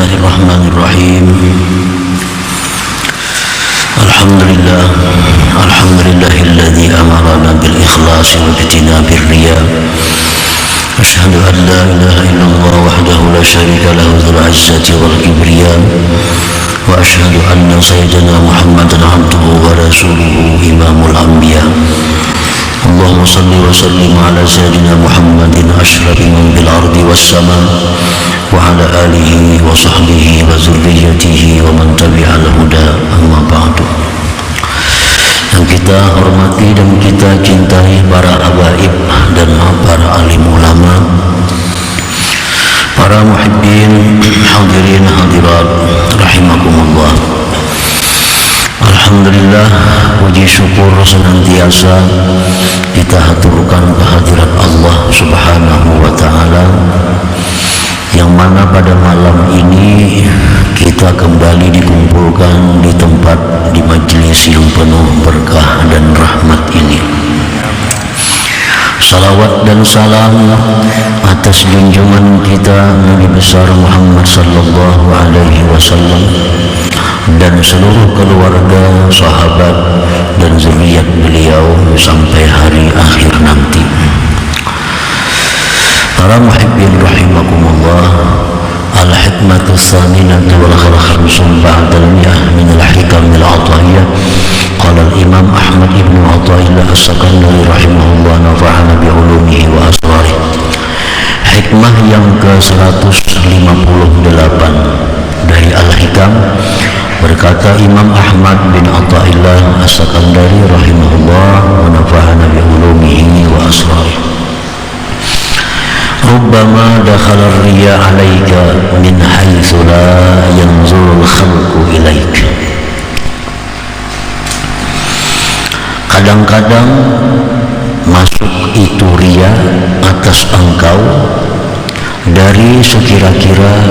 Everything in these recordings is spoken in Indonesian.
Bismillahirrahmanirrahim. Alhamdulillahilladzi amarna bil ikhlasi wa ijtinabir riya. Asyhadu an la ilaha illallah wahdahu la syarika lahu dzul 'izzati wal kibriya. Wa asyhadu anna sayyidana Muhammadan 'abduhu wa rasuluhu imamul anbiya. Allahumma salli wa sallim ala sayyidina Muhammadin asyrafil man bil ardi was sama wa ala alihi wa sahbihi wa zurriyyatihi wa man tabi'al huda, amma ba'du. Yang kita hormati dan kita cintai para habaib dan para alim ulama, para muhibbin, hadirin hadirat rahimakumullah. Alhamdulillah, puji syukur senantiasa kita haturkan kehadirat Allah Subhanahu wa ta'ala, yang mana pada malam ini kita kembali dikumpulkan di tempat, di majelis yang penuh berkah dan rahmat ini. Salawat dan salam atas junjungan kita Nabi besar Muhammad sallallahu alaihi wasallam dan seluruh keluarga, sahabat dan zuriat beliau sampai hari akhir nanti. Para muhibbin rahimakumullah, al-hikmatu tsaminatu wal khamsun ba'dal mi'ah min al-hikam al-'ataiyah. Qala al-imam Ahmad ibn Athaillah as-Sakandari rahimahullah, nafa'ana bi ulumihi wa asrarih. Hikmah yang ke-158 dari Al-Hikam, berkata Imam Ahmad bin Athaillah as-Sakandari rahimahullah, wa nafa'ana bi ulumihi wa asrarih. Rubbama dakhala ar-riya 'alaika min haitsu la yanzuru al-khalqu ilaika. Kadang-kadang masuk itu riya atas engkau dari sekira-kira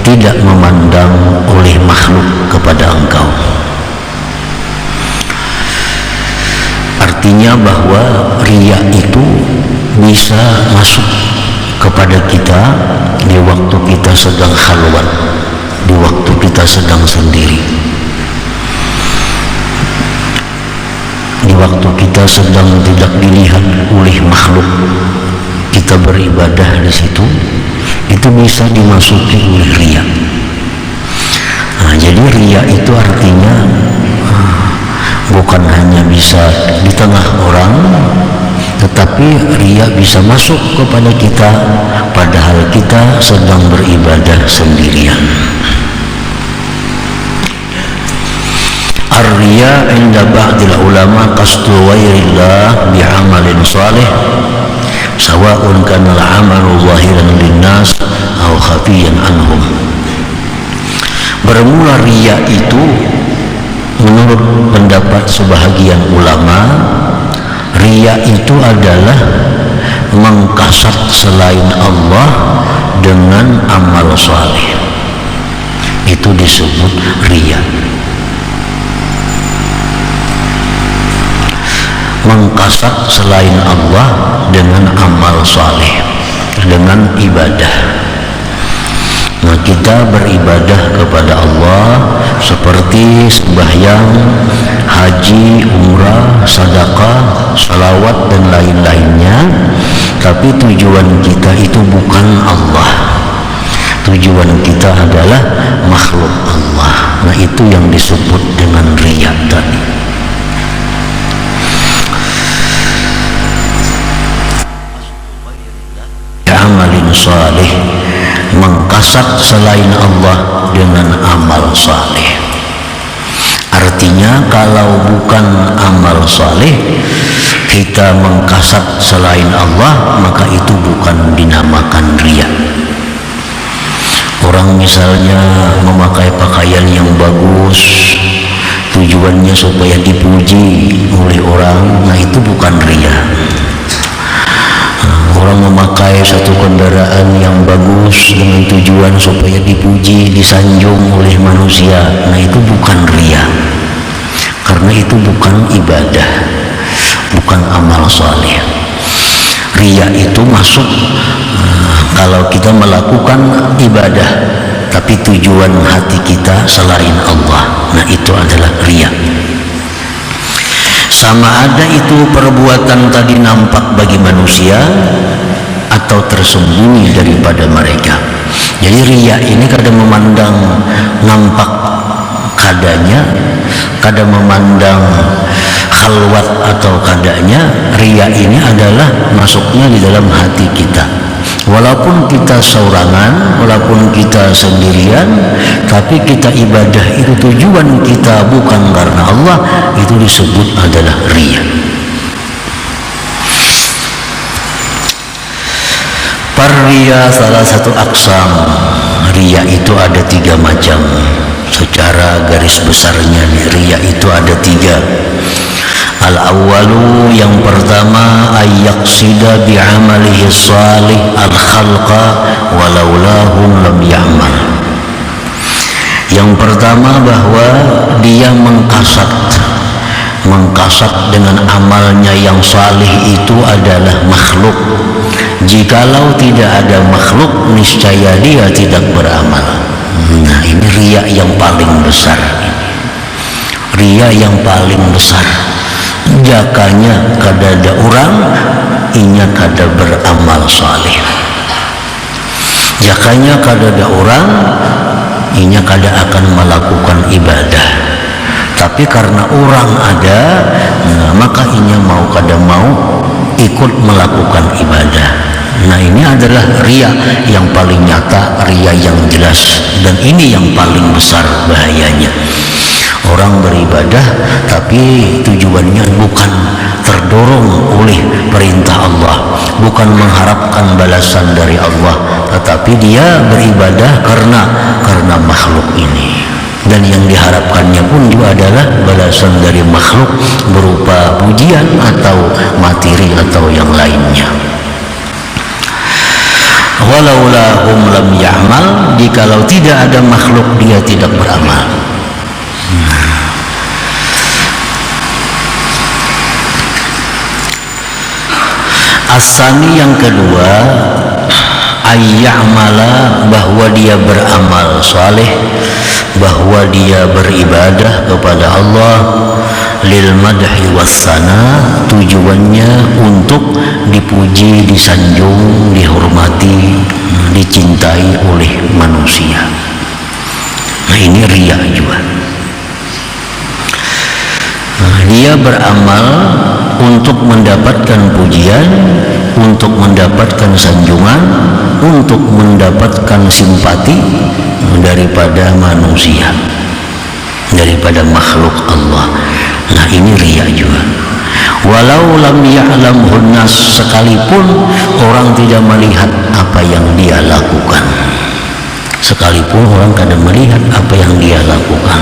tidak memandang oleh makhluk kepada engkau. Artinya bahwa riya itu bisa masuk kepada kita di waktu kita sedang khalwat, di waktu kita sedang sendiri, di waktu kita sedang tidak dilihat oleh makhluk, kita beribadah di situ, itu bisa dimasuki oleh riya. Nah, jadi riya itu artinya bukan hanya bisa di tengah orang, tetapi riya bisa masuk kepada kita padahal kita sedang beribadah sendirian. Ar-riya 'inda ba'dil ulama qasdu ghairillah bi'amalin salih, sawa'un kana al-'amalu zahiran lin-nas aw khafiyan anhum. Bermula riya itu menurut pendapat sebahagian ulama, riya itu adalah mengkasat selain Allah dengan amal saleh. Itu disebut riya. Mengkasat selain Allah dengan amal saleh, dengan ibadah. Nah, kita beribadah kepada Allah seperti sembahyang, haji, umrah, sedekah, salawat dan lain-lainnya, tapi tujuan kita itu bukan Allah. Tujuan kita adalah makhluk Allah. Nah, itu yang disebut dengan riya tadi. Amalin salih, mengkasat selain Allah dengan amal saleh. Artinya kalau bukan amal saleh, kita mengkasat selain Allah, maka itu bukan dinamakan riya. Orang misalnya memakai pakaian yang bagus, tujuannya supaya dipuji oleh orang, nah itu bukan riya. Orang memakai satu kendaraan yang bagus dengan tujuan supaya dipuji, disanjung oleh manusia, nah itu bukan riya, karena itu bukan ibadah, bukan amal saleh. Riya itu masuk kalau kita melakukan ibadah tapi tujuan hati kita selain Allah. Nah, itu adalah riya. Sama ada itu perbuatan tadi nampak bagi manusia atau tersembunyi daripada mereka. Jadi riya ini kadang memandang nampak kadanya, kadang memandang khalwat atau kadanya. Riya ini adalah masuknya di dalam hati kita. Walaupun kita seorangan, walaupun kita sendirian, tapi kita ibadah itu tujuan kita bukan karena Allah, itu disebut adalah riya. Riya salah satu aksam. Riya itu ada 3 macam. Secara garis besarnya riya itu ada 3. Al-awwalu, yang pertama, ayyaqsida bi'amalihi salih al-khalqa walaulahum lam ya'mal. Yang pertama bahwa dia mengkasat dengan amalnya yang salih itu adalah makhluk. Jikalau tidak ada makhluk, niscaya dia tidak beramal. Nah, ini riya yang paling besar. Riya yang paling besar. Jakanya kada ada orang, inya kada beramal saleh. Jakanya kada ada orang, inya kada akan melakukan ibadah. Tapi karena orang ada, nah, maka inya mau kada mau ikut melakukan ibadah. Nah, ini adalah riya yang paling nyata, riya yang jelas, dan ini yang paling besar bahayanya. Orang beribadah tapi tujuannya bukan terdorong oleh perintah Allah, bukan mengharapkan balasan dari Allah, tetapi dia beribadah karena makhluk ini. Dan yang diharapkannya pun juga adalah balasan dari makhluk berupa pujian atau materi atau yang lainnya. Walaulahum lam ya'mal, jikalau tidak ada makhluk dia tidak beramal. Asani, yang kedua, ayya'mala, bahwa dia beramal saleh, bahwa dia beribadah kepada Allah, lil madhi wassana, tujuannya untuk dipuji, disanjung, dihormati, dicintai oleh manusia. Nah, ini riya juga. Dia beramal untuk mendapatkan pujian, untuk mendapatkan sanjungan, untuk mendapatkan simpati daripada manusia, daripada makhluk Allah. Nah, ini riya juga. Walau lam ya'lamhun nas, sekalipun orang tidak melihat apa yang dia lakukan, sekalipun orang tidak melihat apa yang dia lakukan.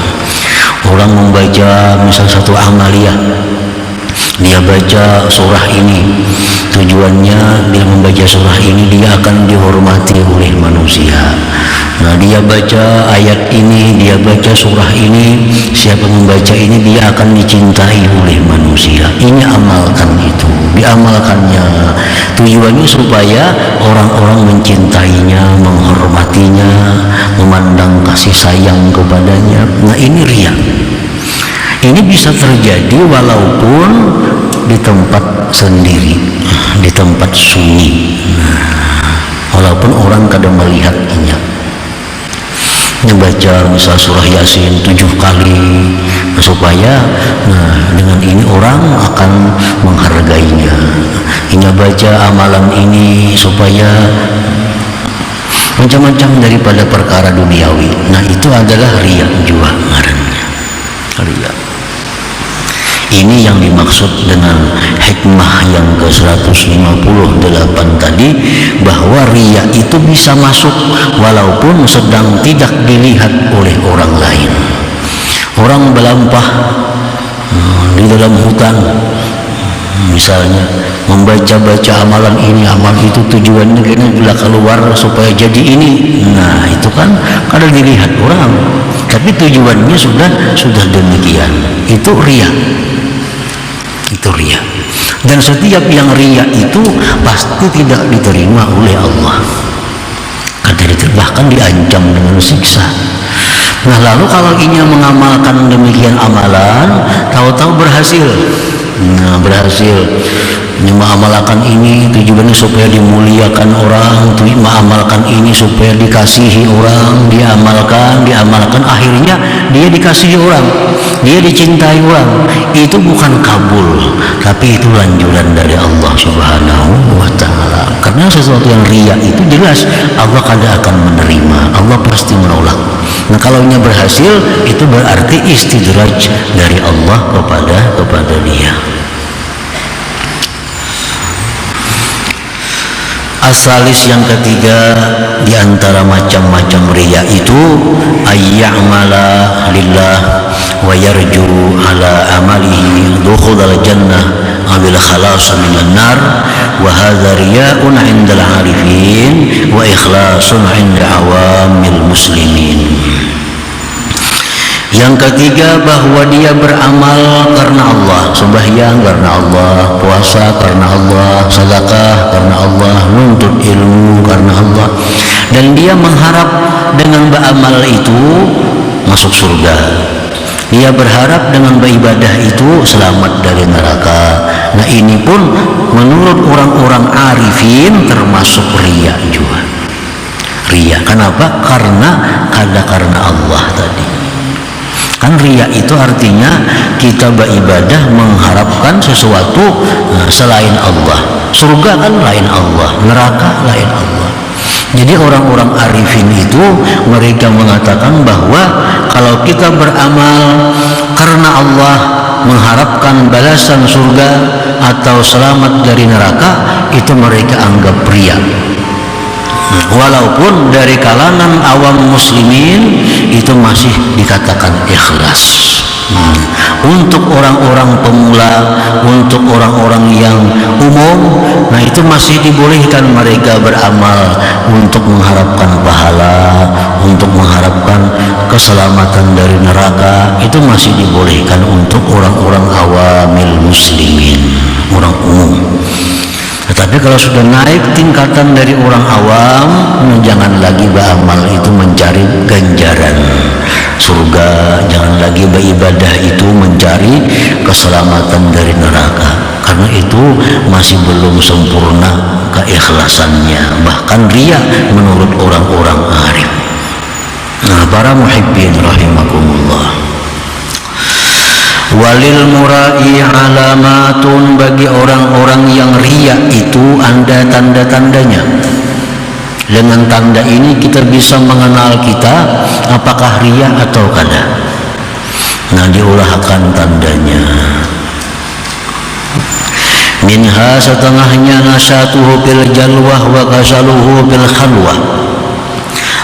Orang membaca misal satu amaliyah, dia baca surah ini, tujuannya dia membaca surah ini dia akan dihormati oleh manusia. Nah, dia baca ayat ini, dia baca surah ini, siapa membaca ini dia akan dicintai oleh manusia. Ini amalkan itu, diamalkannya. Tujuannya supaya orang-orang mencintainya, menghormatinya, memandang kasih sayang kepadanya. Nah, ini riya. Ini bisa terjadi walaupun di tempat sendiri, di tempat sunyi. Walaupun orang kadang melihatnya. Membaca misal surah Yasin 7 kali supaya dengan ini orang akan menghargainya. Ini baca amalan ini supaya macam-macam daripada perkara duniawi. Nah, itu adalah riya juga ngarannya. Riya. Ini yang dimaksud dengan hikmah yang ke-158 tadi, bahwa riya itu bisa masuk walaupun sedang tidak dilihat oleh orang lain. Orang berlampah di dalam hutan misalnya, membaca-baca amalan ini, amal itu, tujuannya kayaknya bila keluar supaya jadi ini. Nah, itu kan kadang dilihat orang, tapi tujuannya sudah demikian. Itu riya. Itu riya. Dan setiap yang riya itu pasti tidak diterima oleh Allah. Kada diterima. bahkan diancam dengan siksa. Nah, lalu kalau ingin mengamalkan demikian amalan, tahu-tahu berhasil. Nah, berhasil mengamalkan ini tujuannya supaya dimuliakan orang, mengamalkan ini supaya dikasihi orang, diamalkan, akhirnya dia dikasihi orang, dia dicintai orang. Itu bukan kabul, tapi itu lanjuran dari Allah Subhanahu wa ta'ala. Karena sesuatu yang riya itu jelas Allah kada akan menerima, Allah pasti menolak. Nah, kalau nya berhasil, itu berarti istidraj dari Allah kepada dia. Asalis yang ketiga di antara macam-macam riya itu ayya'mala lillah wa yarju ala amalihi dukhulal jannah awil khalas minan nar wa hadza riya'un 'indal 'arifin wa ikhlasun 'inda awamil muslimin. Yang ketiga, bahwa dia beramal karena Allah, sembahyang karena Allah, puasa karena Allah, sedekah karena Allah, nuntut ilmu karena Allah, dan dia mengharap dengan beramal itu masuk surga. Dia berharap dengan beribadah itu selamat dari neraka. Nah, ini pun menurut orang-orang arifin termasuk riya juga. Riya, kenapa? Karena Allah tadi. Kan riya itu artinya kita beribadah mengharapkan sesuatu selain Allah. Surga kan lain Allah, neraka lain Allah. Jadi orang-orang arifin itu mereka mengatakan bahwa kalau kita beramal karena Allah, mengharapkan balasan surga atau selamat dari neraka, itu mereka anggap riya. Walaupun dari kalangan awam muslimin itu masih dikatakan ikhlas. Untuk orang-orang pemula, untuk orang-orang yang umum, nah itu masih dibolehkan mereka beramal untuk mengharapkan pahala, untuk mengharapkan keselamatan dari neraka. Itu masih dibolehkan untuk orang-orang awamil muslimin, orang umum. Tetapi kalau sudah naik tingkatan dari orang awam, jangan lagi beramal itu mencari ganjaran surga, jangan lagi beribadah itu mencari keselamatan dari neraka, karena itu masih belum sempurna keikhlasannya, bahkan riya menurut orang-orang arif. Nah, para muhibbin rahimakumullah, walil murai alamatun, bagi orang-orang yang riya itu ada tanda-tandanya. Dengan tanda ini kita bisa mengenal kita apakah riya atau kada. Nah, diulahkan tandanya. Minha, setengahnya nasatuhu bil jalwah wa kasaluhu bil khalwah.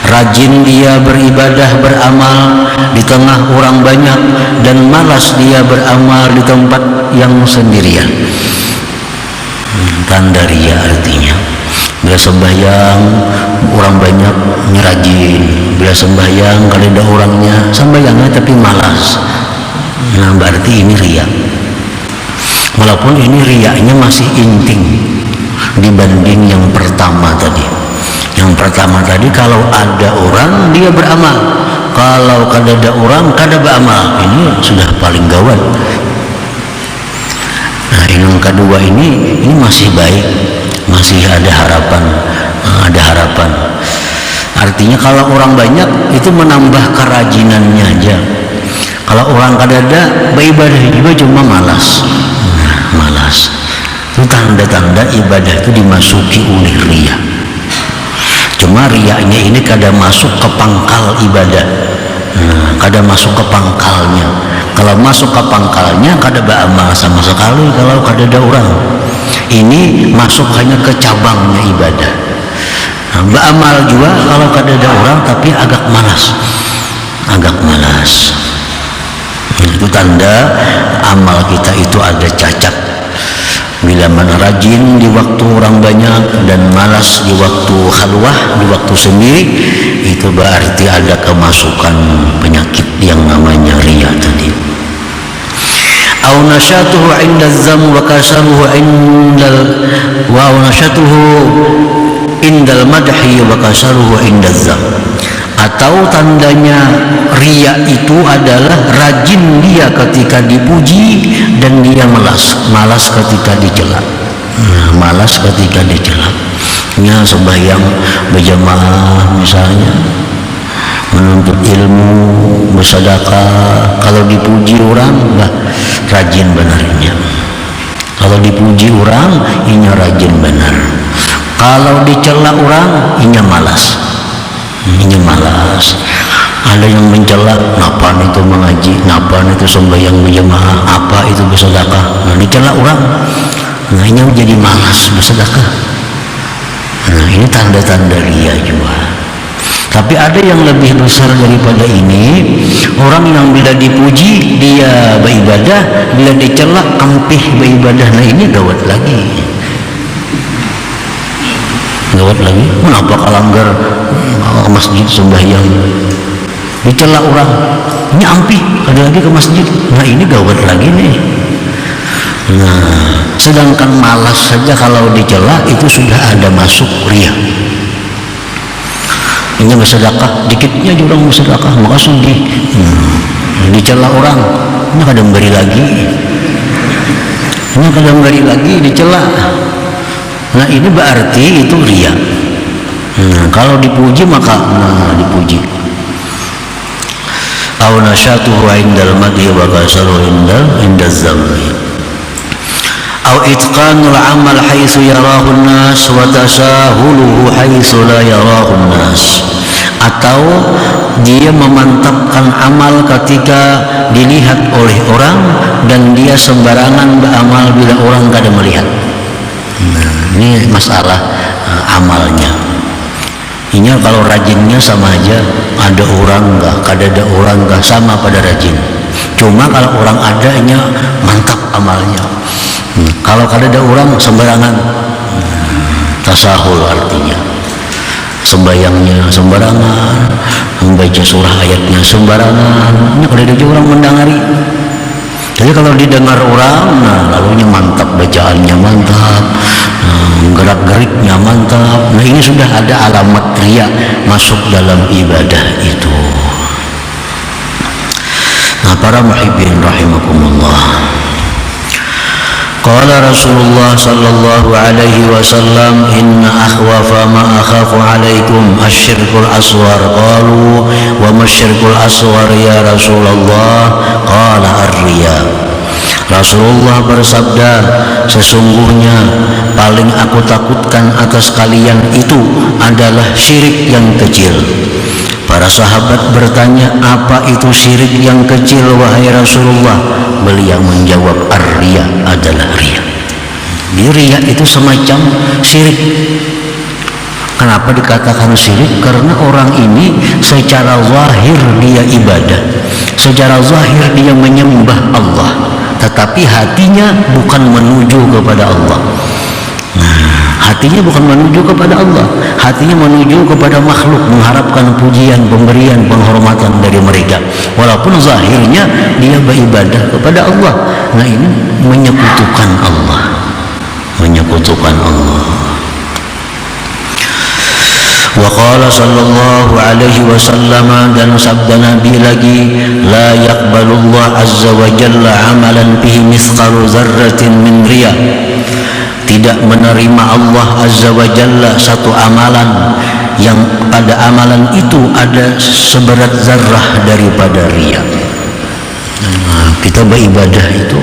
Rajin dia beribadah, beramal di tengah orang banyak, dan malas dia beramal di tempat yang sendirian. Tanda riya artinya, bila sembahyang orang banyak rajin, bila sembahyang kalau ada orangnya sembahyangnya tapi malas, nah berarti ini riya. Walaupun ini riyanya masih inting dibanding yang pertama tadi. Yang pertama tadi kalau ada orang dia beramal, kalau kada ada orang kada beramal, ini sudah paling gawat. Nah, yang kedua ini masih baik, masih ada harapan, Artinya kalau orang banyak itu menambah kerajinannya aja. Kalau orang kada ada beribadah juga cuma malas. Nah, malas. Itu tanda-tanda ibadah itu dimasuki oleh riya. Cuma riyanya ini kada masuk ke pangkal ibadah. Nah, kada masuk ke pangkalnya. Kalau masuk ke pangkalnya kada beramal sama sekali kalau kada ada orang. Ini masuk hanya ke cabangnya ibadah. Nah, beramal juga kalau kada ada orang tapi agak malas. Nah, itu tanda amal kita itu ada cacat. Bila mana rajin di waktu orang banyak dan malas di waktu khalwah, di waktu sendiri, itu berarti ada kemasukan penyakit yang namanya riya tadi. Au nasyatuhu 'inda zam wa kasaruhu 'inda wa nasyatuhu indal madhi wa kasaruhu indaz zam. Atau tandanya riya itu adalah rajin dia ketika dipuji dan dia malas ketika dicela. Malas ketika dicela. Ya, sembahyang berjamaah misalnya, menuntut ilmu, bersedekah, kalau dipuji orang enggak rajin benarnya. Kalau dipuji orang inya rajin benar. Kalau dicela orang inya malas. Inya malas. Ada yang mencela, napan itu mengaji, napan itu sembahyang berjamaah, apa itu bersedekah. Nah, dicela orang, nah inya jadi malas bersedekah. Nah, ini tanda-tanda riya juga. Tapi ada yang lebih besar daripada ini, orang yang bila dipuji dia beribadah, bila dicela ampih beribadah. Nah, ini gawat lagi. Gawat lagi. Kenapa kalanggar masjid sembahyang dicela orang, ini ampih ada lagi ke masjid. Nah, ini gawat lagi nih. Nah, sedangkan malas saja kalau dicela itu sudah ada masuk riya. Ini bersedekah, dikitnya juga orang bersedekah, maka sungguh dicela orang, ini kadang beri lagi, ini kadang beri lagi dicela. Nah, ini berarti itu riya. Nah, kalau dipuji maka dipuji. Aw nasyatuhu indal madhi wa kasaru indaz zammi. Aw itqanul amal haitsu yarahu an-nas wa tasahuluhu haitsu la yarahu an-nas. Atau dia memantapkan amal ketika dilihat oleh orang dan dia sembarangan beramal bila orang kada melihat. Nah, ini masalah amalnya. Ini kalau rajinnya sama aja, ada orang enggak, kada ada orang enggak, sama pada rajin. Cuma kalau orang adanya mantap amalnya. Kalau kada ada orang sembarangan, tasahul artinya sembayangnya sembarangan, membaca surah ayatnya sembarangan. Ini kada ada orang mendengari. Jadi kalau didengar orang, nah lalunya mantap, bacaannya mantap, gerak-geriknya mantap. Nah, ini sudah ada alamat riya masuk dalam ibadah itu. Nah, para muhibbin rahimakumullah. Qala Rasulullah sallallahu alaihi wasallam, inna akhwafa ma akhafu alaikum asyirkul aswar. Qalu wa masyirkul aswar ya Rasulullah? Qala ar-riya. Rasulullah bersabda, sesungguhnya paling aku takutkan atas kalian itu adalah syirik yang kecil. Para sahabat bertanya, apa itu syirik yang kecil wahai Rasulullah? Beliau menjawab, ar-riya adalah riya. Riya itu semacam syirik. Kenapa dikatakan syirik? Karena orang ini secara zahir dia ibadah, secara zahir dia menyembah Allah, tetapi hatinya bukan menuju kepada Allah. Hatinya bukan menuju kepada Allah, hatinya menuju kepada makhluk, mengharapkan pujian, pemberian, penghormatan dari mereka. Walaupun zahirnya dia beribadah kepada Allah. Nah, ini menyekutukan Allah, menyekutukan Allah. Wa qala sallallahu alaihi wasallam, dan sabda Nabi lagi, la yaqbalullah azza wa jalla amalan bihi mithqalu dzarratin min riya. Tidak menerima Allah azza wa jalla satu amalan yang pada amalan itu ada seberat zarrah daripada riya. Nah, kita beribadah itu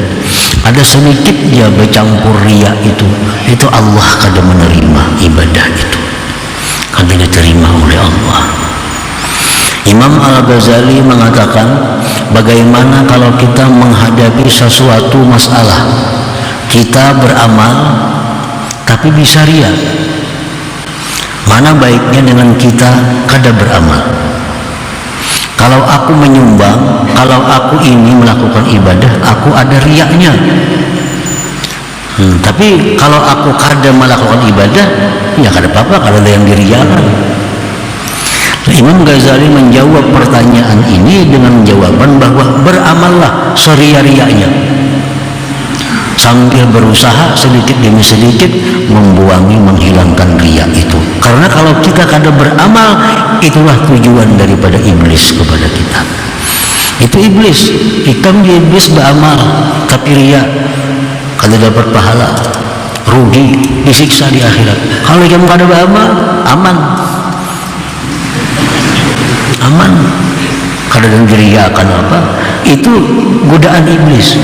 ada sedikit dia bercampur riya itu Allah kada menerima ibadah itu, kada diterima oleh Allah. Imam Al-Ghazali mengatakan, bagaimana kalau kita menghadapi sesuatu masalah, kita beramal tapi bisa riya? Mana baiknya dengan kita kada beramal? Kalau aku menyumbang, kalau aku ini melakukan ibadah, aku ada riyanya. Tapi kalau aku kada melakukan ibadah, ya kada apa-apa, kada ada yang diriyakan. Imam Ghazali menjawab pertanyaan ini dengan jawaban bahwa beramallah seria-rianya, sambil berusaha sedikit demi sedikit membuangi, menghilangkan riya itu. Karena kalau kita kada beramal, itulah tujuan daripada iblis kepada kita. Itu iblis, hitam dia iblis beramal tapi ria, kada dapat pahala, rugi, disiksa di akhirat. Kalau kamu kada beramal, aman, aman. Kada diriakan apa? Itu godaan iblis.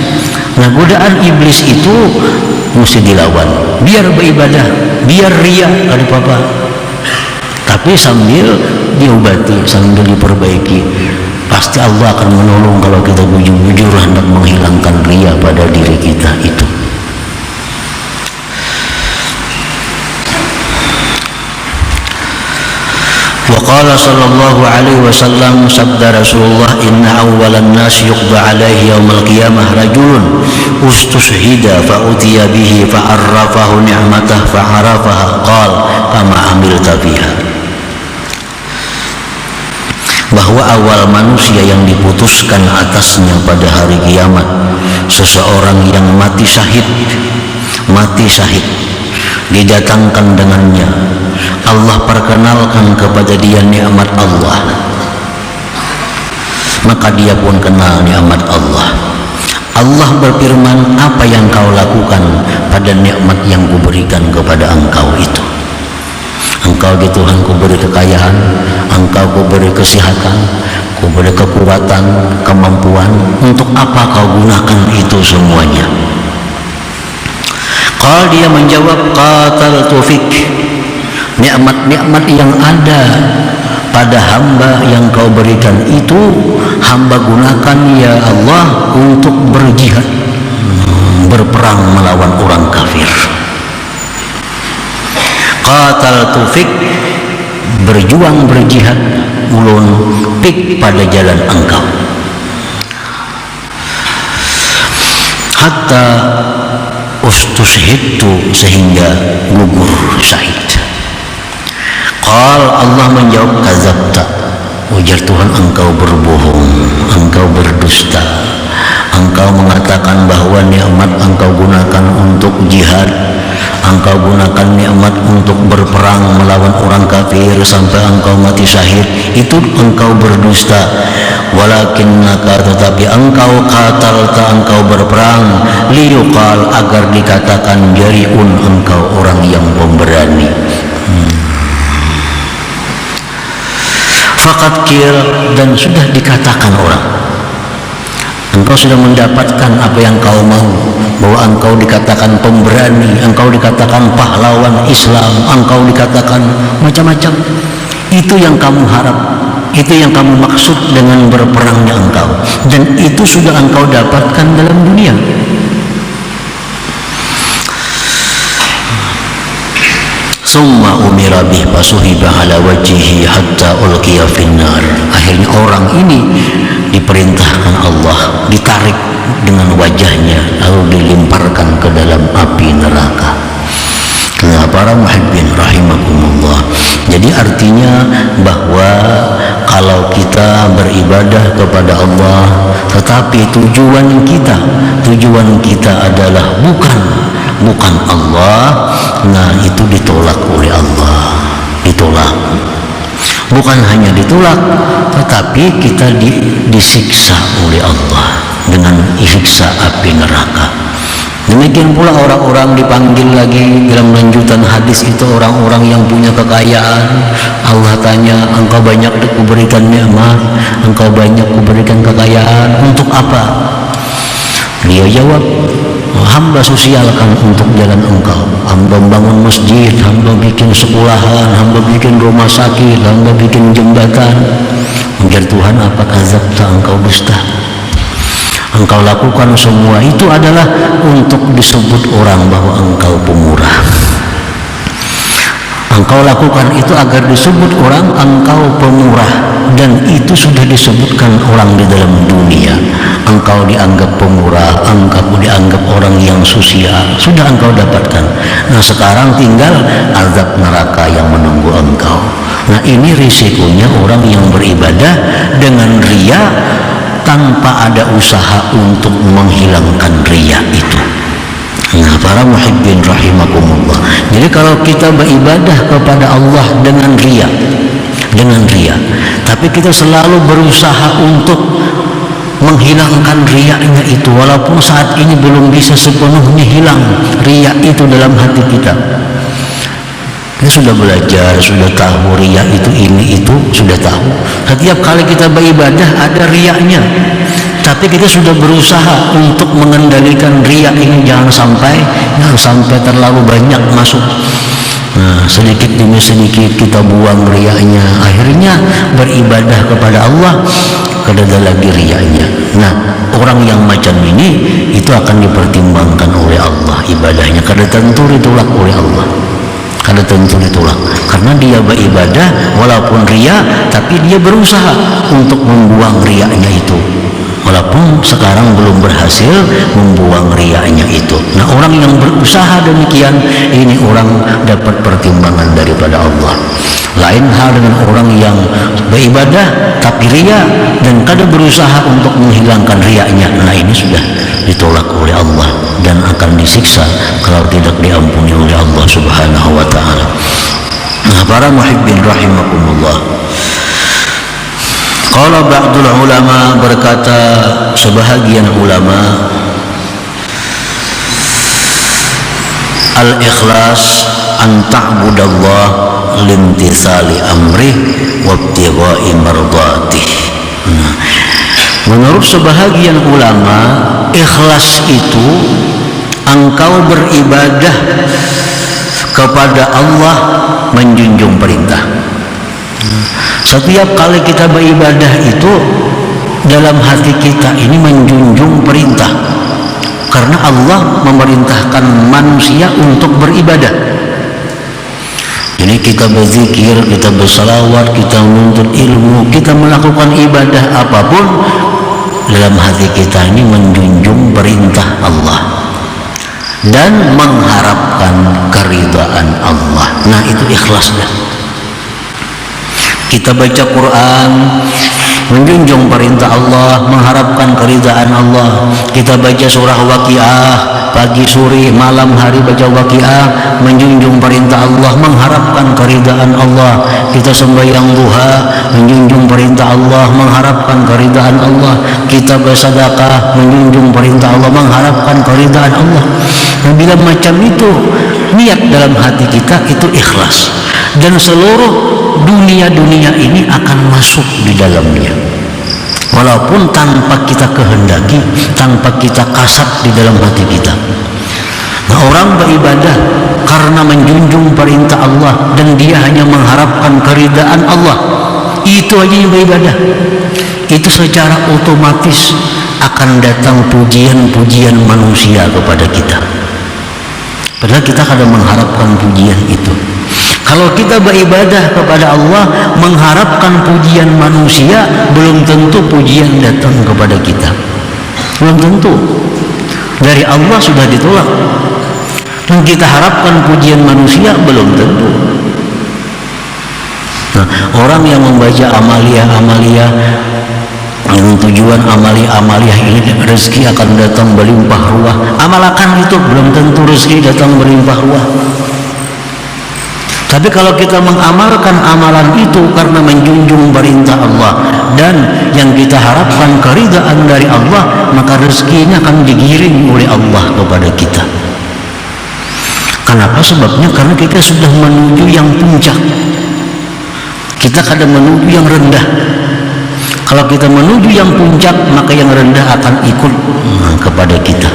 Nah, godaan iblis itu mesti dilawan. Biar beribadah, biar ria kada apa-apa, tapi sambil diobati, sambil diperbaiki. Pasti Allah akan menolong kalau kita jujur hendak menghilangkan ria pada diri kita itu. Wa qala sallallahu alaihi wasallam, sabda Rasulullah, inna awwalan nas yuqda alaihi yaumal qiyamah rajulun ustushhida fa utiya bihi fa arrafahu ni'matah fa arafaha qala kama amilta biha. Bahwa awal manusia yang diputuskan atasnya pada hari kiamat seseorang yang mati syahid, didatangkan dengannya, Allah perkenalkan kepada dia nikmat Allah, maka dia pun kenal nikmat Allah. Allah berfirman, apa yang kau lakukan pada nikmat yang kuberikan kepada engkau itu? Engkau di Tuhan kuberi kekayaan, engkau kuberi kesehatan, kuberi kekuatan, kemampuan. Untuk apa kau gunakan itu semuanya? Kalau dia menjawab, qataltu fik, nikmat-nikmat yang ada pada hamba yang kau berikan itu hamba gunakan ya Allah untuk berjihad, berperang melawan orang kafir. Qataltu fik, berjuang berjihad ulun fik pada jalan engkau, hatta ustushhidtu, sehingga gugur syahid. Qal, Allah menjawab, kadzabta, ujar Tuhan, engkau berbohong, engkau berdusta. Engkau mengatakan bahwa nikmat engkau gunakan untuk jihad, engkau gunakan nikmat untuk berperang melawan orang kafir sampai engkau mati syahid. Itu engkau berdusta. Walakinnaka, tetapi engkau qatalta, engkau berperang, liyuqal, agar dikatakan jariun, engkau orang yang pemberani. Fakat kir, dan sudah dikatakan orang, engkau sudah mendapatkan apa yang kau mau, bahwa engkau dikatakan pemberani, engkau dikatakan pahlawan Islam, engkau dikatakan macam-macam. Itu yang kamu harap, itu yang kamu maksud dengan berperangnya engkau, dan itu sudah engkau dapatkan dalam dunia. Summa umira bih fasuhiba ala wajhihi hatta ulqiya finnar. Akhirnya orang ini diperintahkan Allah, ditarik dengan wajahnya lalu dilemparkan ke dalam api neraka. Nah, para muhibbin rahimakumullah. Jadi artinya bahwa kalau kita beribadah kepada Allah, tetapi tujuan kita adalah bukan Allah, nah itu ditolak oleh Allah. Ditolak. Bukan hanya ditolak, tetapi kita disiksa oleh Allah dengan siksa api neraka. Demikian pula orang-orang dipanggil lagi dalam lanjutan hadis itu, orang-orang yang punya kekayaan. Allah tanya, engkau banyak kuberikan nikmat, engkau banyak kuberikan kekayaan, untuk apa? Dia jawab, hamba sosialkan untuk jalan engkau. Hamba bangun masjid, hamba bikin sekolahan, hamba bikin rumah sakit, hamba bikin jembatan. Ujar Tuhan, apakah zabta, engkau dusta? Engkau lakukan semua itu adalah untuk disebut orang bahwa engkau pemurah. Engkau lakukan itu agar disebut orang engkau pemurah, dan itu sudah disebutkan orang di dalam dunia. Engkau dianggap pemurah, engkau dianggap orang yang sosial, sudah engkau dapatkan. Nah, sekarang tinggal azab neraka yang menunggu engkau. Nah, ini risikonya orang yang beribadah dengan ria tanpa ada usaha untuk menghilangkan ria itu. Nah, para muhibbin rahimakumullah. Jadi kalau kita beribadah kepada Allah dengan riya, tapi kita selalu berusaha untuk menghilangkan riyanya itu, walaupun saat ini belum bisa sepenuhnya hilang riya itu dalam hati kita. Kita sudah belajar, sudah tahu riya itu ini itu, sudah tahu. Setiap kali kita beribadah ada riyanya, tapi kita sudah berusaha untuk mengendalikan riya ini jangan sampai terlalu banyak masuk. Nah, sedikit demi sedikit kita buang riyanya, akhirnya beribadah kepada Allah kada ada lagi riyanya. Nah, orang yang macam ini itu akan dipertimbangkan oleh Allah ibadahnya, kada tentu ditolak oleh Allah, kada tentu ditolak, karena dia beribadah walaupun riya, tapi dia berusaha untuk membuang riyanya itu, walaupun sekarang belum berhasil membuang riyanya itu. Nah, orang yang berusaha demikian, ini orang dapat pertimbangan daripada Allah. Lain hal dengan orang yang beribadah tapi riya dan kada berusaha untuk menghilangkan riyanya. Nah, ini sudah ditolak oleh Allah dan akan disiksa kalau tidak diampuni oleh Allah Subhanahu wa taala. Nah, para muhibbin rahimakumullah. Qala ba'dul ulama, berkata sebahagian ulama, al-ikhlas an ta'budallah limtithali amrih wabtigha'i mardatih. Nah, menurut sebahagian ulama, ikhlas itu engkau beribadah kepada Allah menjunjung perintah. Setiap kali kita beribadah itu dalam hati kita ini menjunjung perintah, karena Allah memerintahkan manusia untuk beribadah. Jadi kita berzikir, kita bersalawat, kita menuntut ilmu, kita melakukan ibadah apapun, dalam hati kita ini menjunjung perintah Allah dan mengharapkan keridhaan Allah. Nah, itu ikhlasnya. Kita baca Quran, menjunjung perintah Allah, mengharapkan keridhaan Allah. Kita baca surah Waqiah, pagi sore malam hari baca Waqiah, menjunjung perintah Allah, mengharapkan keridhaan Allah. Kita sembahyang duha, menjunjung perintah Allah, mengharapkan keridhaan Allah. Kita bersedekah, menjunjung perintah Allah, mengharapkan keridhaan Allah. Dan bila macam itu niat dalam hati kita, itu ikhlas, dan seluruh dunia ini akan masuk di dalamnya, walaupun tanpa kita kehendaki, tanpa kita kasat di dalam hati kita. Nah, orang beribadah karena menjunjung perintah Allah dan dia hanya mengharapkan keridhaan Allah, itu aja yang beribadah, itu secara otomatis akan datang pujian-pujian manusia kepada kita, padahal kita kadang mengharapkan pujian itu. Kalau kita beribadah kepada Allah mengharapkan pujian manusia, belum tentu pujian datang kepada kita, belum tentu. Dari Allah sudah ditolak, dan kita harapkan pujian manusia, belum tentu. Nah, orang yang membaca amaliyah dengan tujuan amaliyah ini rezeki akan datang berlimpah ruah, amalkan itu, belum tentu rezeki datang berlimpah ruah. Tapi kalau kita mengamalkan amalan itu karena menjunjung perintah Allah dan yang kita harapkan keridhaan dari Allah, maka rezekinya akan digiring oleh Allah kepada kita. Kenapa? Sebabnya karena kita sudah menuju yang puncak, kita kadang menuju yang rendah. Kalau kita menuju yang puncak, maka yang rendah akan ikut kepada kita.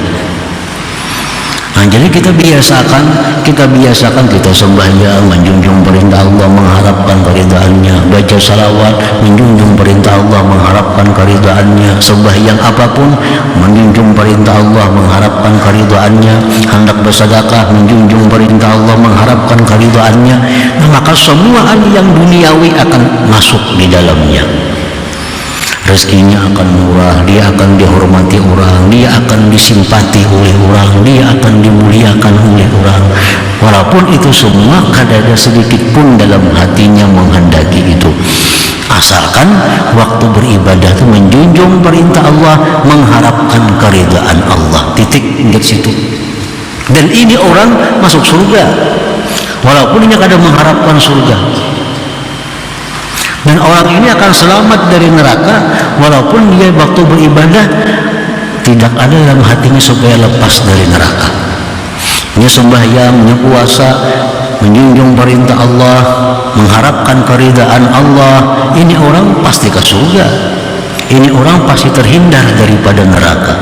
Nah, jadi kita biasakan kita sembahyang, menjunjung perintah Allah, mengharapkan keridhaannya, baca salawat, menjunjung perintah Allah, mengharapkan keridhaannya, sembahyang apapun, menjunjung perintah Allah, mengharapkan keridhaannya, hendak bersedekah, menjunjung perintah Allah, mengharapkan keridhaannya. Nah, maka semua hal yang duniawi akan masuk di dalamnya. Rezekinya akan murah, dia akan dihormati orang, dia akan disimpati oleh orang, dia akan dimuliakan oleh orang, walaupun itu semua kada ada sedikit pun dalam hatinya menghendaki itu, asalkan waktu beribadah itu menjunjung perintah Allah, mengharapkan keridhaan Allah, titik di situ. Dan ini orang masuk surga walaupun dia kadang mengharapkan surga. Dan orang ini akan selamat dari neraka walaupun dia waktu beribadah tidak ada dalam hatinya supaya lepas dari neraka. Dia sembahyang, dia puasa, menjunjung perintah Allah, mengharapkan keridaan Allah. Ini orang pasti ke surga. Ini orang pasti terhindar daripada neraka.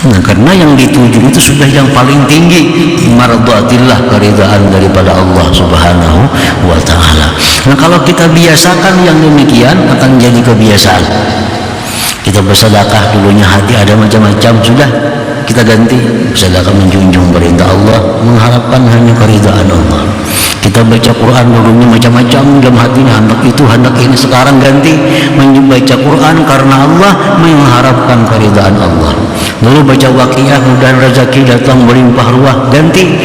Nah, karena yang dituju itu sudah yang paling tinggi, mardhatillah, keridaan daripada Allah Subhanahu wa taala. Nah, kalau kita biasakan yang demikian akan jadi kebiasaan. Kita bersedekah dulunya hati ada macam-macam, sudah kita ganti sedekah menjunjung perintah Allah, mengharapkan hanya keridaan Allah. Kita baca Quran dulunya macam-macam dalam hatinya, hendak itu hendak ini, sekarang ganti membaca Quran karena Allah, mengharapkan keridaan Allah. Dulu baca Waqiah mudah rezeki datang berlimpah ruah, ganti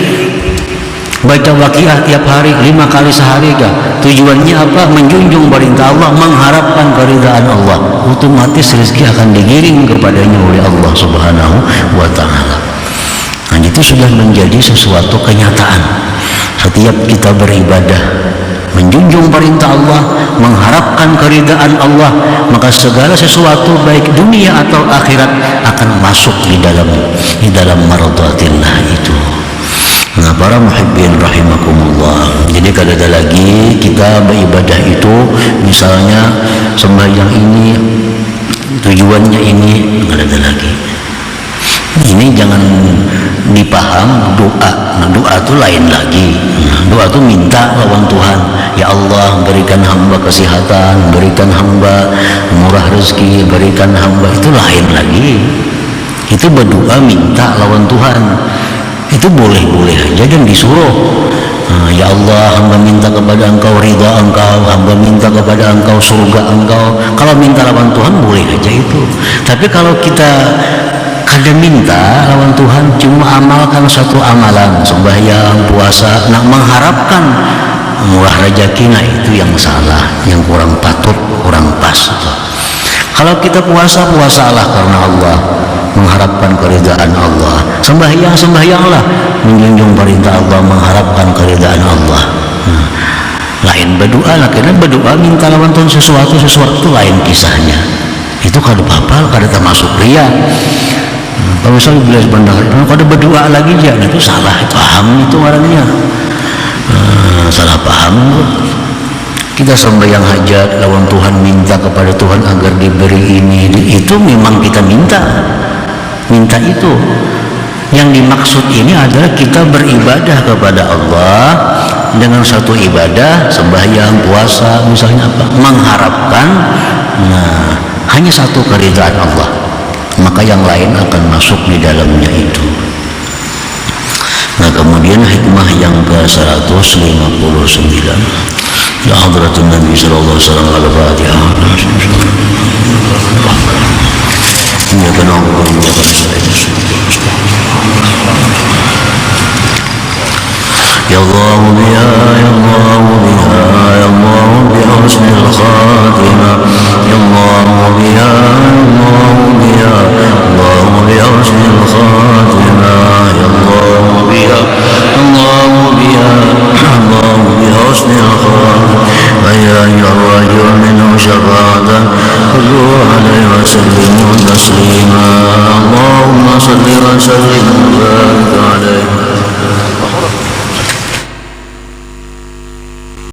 baca Waqiah tiap hari 5 kali sehari kah? Tujuannya apa? Menjunjung perintah Allah, mengharapkan keridaan Allah. Otomatis rezeki akan digiring kepadanya oleh Allah Subhanahu wa taala. Nah, itu sudah menjadi sesuatu kenyataan. Setiap kita beribadah, menjunjung perintah Allah, mengharapkan keridaan Allah, maka segala sesuatu baik dunia atau akhirat akan masuk di dalam mardhatillah itu. Nah, para muhibbin rahimakumullah, jadi kalau ada lagi kita beribadah itu, misalnya sembahyang ini tujuannya ini, nggak ada lagi. Ini jangan dipaham doa. Nah, doa itu lain lagi. Doa itu minta lawan Tuhan, ya Allah berikan hamba kesehatan, berikan hamba murah rezeki, berikan hamba, itu lain lagi. Itu berdoa minta lawan Tuhan. Itu boleh-boleh aja dan disuruh. Ya Allah, hamba minta kepada Engkau ridha Engkau, hamba minta kepada Engkau surga Engkau. Kalau minta lawan Tuhan boleh aja itu. Tapi kalau kita kadang minta lawan Tuhan cuma amalkan satu amalan, sembahyang, puasa, nak mengharapkan murah rezeki, nah itu yang salah, yang kurang patut, kurang pas itu. Kalau kita puasalah karena Allah, mengharapkan keridaan Allah. Sembahyanglah, menjunjung perintah Allah, mengharapkan keridaan Allah. Lain berdoa lah, karena berdoa minta lawan Tuhan sesuatu lain kisahnya. Itu kalau apa, kalau termasuk ria. Kalau misalnya bila sebentar, kalau berdoa lagi ya, itu salah paham itu orangnya. Salah paham. Kita sembahyang hajat lawan Tuhan, minta kepada Tuhan agar diberi ini, itu memang kita minta itu. Yang dimaksud ini adalah kita beribadah kepada Allah dengan satu ibadah, sembahyang, puasa, misalnya apa, mengharapkan hanya satu keridhaan Allah, maka yang lain akan masuk di dalamnya itu. Nah, kemudian hikmah yang ke-159, ya hadratun Nabi sallallahu alaihi wasallam, al-Fatihah. Ya kenapa ya Allah biha, ya Allah biha, ya Allah biha husnul khatimah, ya Allah biha, ya Allah biha, Allah biha husnul khatimah, ya Allah biha, Allah biha, Allah biha husnul khatimah, ya ayyuhar-rajul minhu syafa'atan kullu alaihi wa sallimu taslima, Allahumma salli wa sallim